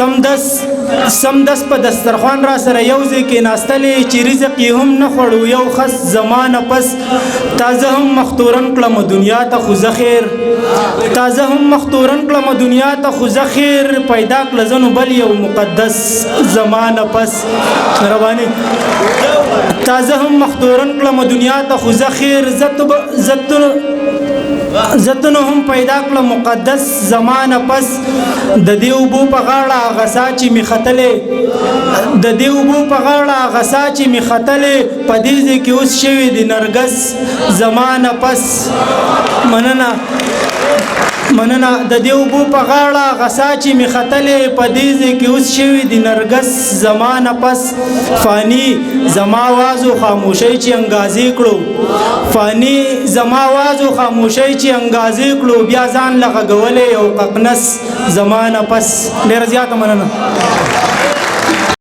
سمدس په دسترخوان را سره یو ځای کېناستلې چې رزق یې هم نه خوړو یو خس زمانه پس تازه هم مختورن کړم دنیا ته خو زه خیر تازه هم مختورن کړم دنیا ته خو زه خیر پیدا کړه زنو بل یو مقدس زمانه پس رواني تازه هم مختورن کړم دنیا ته خو زه خیر زتنو هم پیدا کړه مقدس زمانه پس د دې اوبو په غاړه غسا چې می ختلې د دې اوبو په غاړه غسا چې می ختلې په دې ځکه اوس شوی د نرګس زمانه پس مننه د دې اوبو په غاړه غسا چې می ختلې په دې ځکه اوس شوی د نرګس زمانه پس فانی زما आवाज او خاموشي چې انګازې کړو فانی زما आवाज او خاموشي چې انګازې کړو بیا ځان لغه غولې او ققنس زمانه پس ډیر زیات مننه